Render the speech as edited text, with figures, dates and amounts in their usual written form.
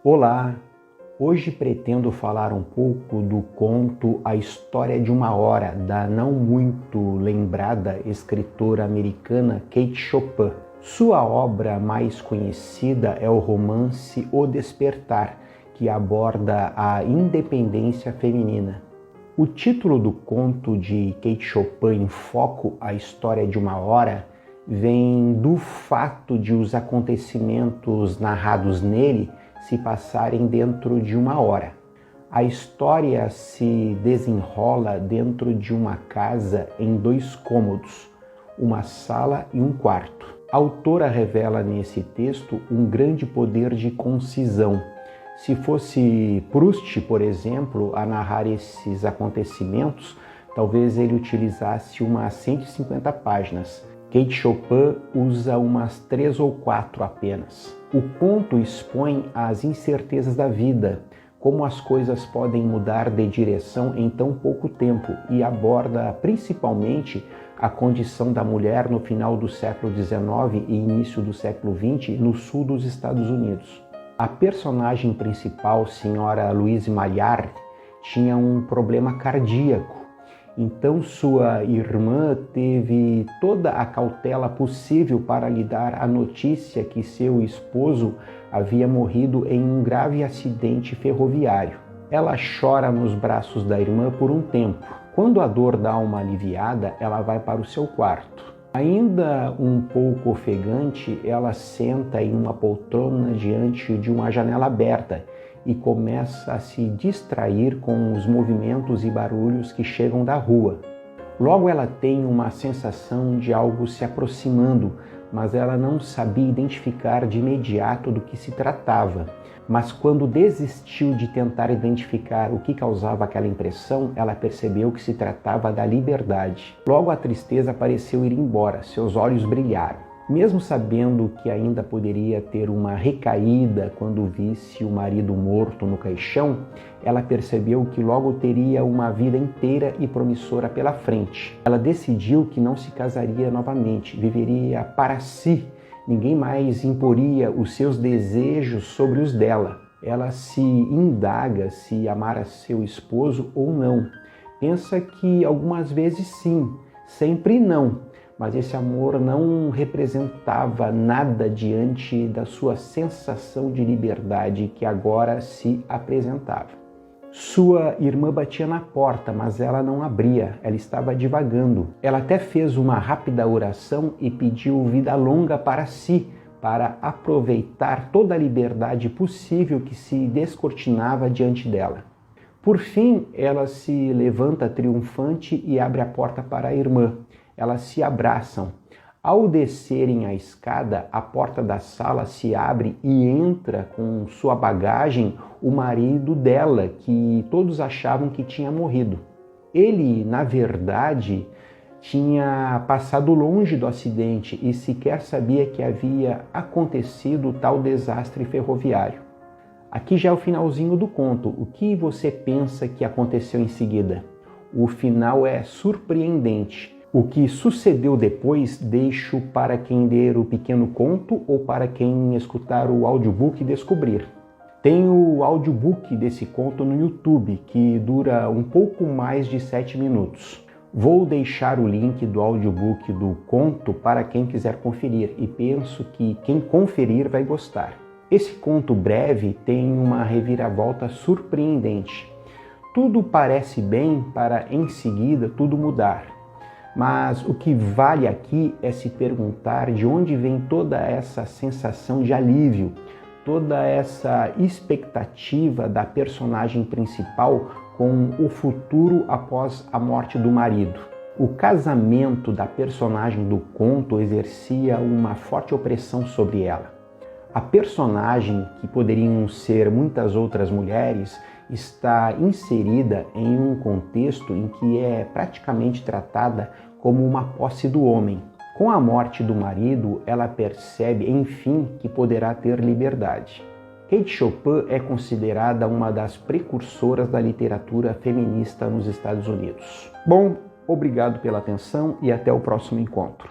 Olá! Hoje pretendo falar um pouco do conto A História de uma Hora, da não muito lembrada escritora americana Kate Chopin. Sua obra mais conhecida é o romance O Despertar, que aborda a independência feminina. O título do conto de Kate Chopin, Em Foco, A História de uma Hora, vem do fato de os acontecimentos narrados nele se passarem dentro de uma hora. A história se desenrola dentro de uma casa em 2 cômodos, uma sala e um quarto. A autora revela nesse texto um grande poder de concisão. Se fosse Proust, por exemplo, a narrar esses acontecimentos, talvez ele utilizasse umas 150 páginas. Kate Chopin usa umas 3 ou 4 apenas. O conto expõe as incertezas da vida, como as coisas podem mudar de direção em tão pouco tempo, e aborda principalmente a condição da mulher no final do século XIX e início do século XX no sul dos Estados Unidos. A personagem principal, senhora Louise Maillard, tinha um problema cardíaco. Então sua irmã teve toda a cautela possível para lhe dar a notícia que seu esposo havia morrido em um grave acidente ferroviário. Ela chora nos braços da irmã por um tempo. Quando a dor dá uma aliviada, ela vai para o seu quarto. Ainda um pouco ofegante, ela senta em uma poltrona diante de uma janela aberta e começa a se distrair com os movimentos e barulhos que chegam da rua. Logo ela tem uma sensação de algo se aproximando, mas ela não sabia identificar de imediato do que se tratava. Mas quando desistiu de tentar identificar o que causava aquela impressão, ela percebeu que se tratava da liberdade. Logo a tristeza pareceu ir embora, seus olhos brilharam. Mesmo sabendo que ainda poderia ter uma recaída quando visse o marido morto no caixão, ela percebeu que logo teria uma vida inteira e promissora pela frente. Ela decidiu que não se casaria novamente, viveria para si. Ninguém mais imporia os seus desejos sobre os dela. Ela se indaga se amara seu esposo ou não. Pensa que algumas vezes sim, sempre não. Mas esse amor não representava nada diante da sua sensação de liberdade que agora se apresentava. Sua irmã batia na porta, mas ela não abria, ela estava divagando. Ela até fez uma rápida oração e pediu vida longa para si, para aproveitar toda a liberdade possível que se descortinava diante dela. Por fim, ela se levanta triunfante e abre a porta para a irmã. Elas se abraçam. Ao descerem a escada, a porta da sala se abre e entra com sua bagagem o marido dela, que todos achavam que tinha morrido. Ele, na verdade, tinha passado longe do acidente e sequer sabia que havia acontecido tal desastre ferroviário. Aqui já é o finalzinho do conto. O que você pensa que aconteceu em seguida? O final é surpreendente. O que sucedeu depois deixo para quem ler o pequeno conto ou para quem escutar o audiobook descobrir. Tem o audiobook desse conto no YouTube, que dura um pouco mais de 7 minutos. Vou deixar o link do audiobook do conto para quem quiser conferir e penso que quem conferir vai gostar. Esse conto breve tem uma reviravolta surpreendente. Tudo parece bem para em seguida tudo mudar. Mas o que vale aqui é se perguntar de onde vem toda essa sensação de alívio, toda essa expectativa da personagem principal com o futuro após a morte do marido. O casamento da personagem do conto exercia uma forte opressão sobre ela. A personagem, que poderiam ser muitas outras mulheres, está inserida em um contexto em que é praticamente tratada como uma posse do homem. Com a morte do marido, ela percebe, enfim, que poderá ter liberdade. Kate Chopin é considerada uma das precursoras da literatura feminista nos Estados Unidos. Bom, obrigado pela atenção e até o próximo encontro.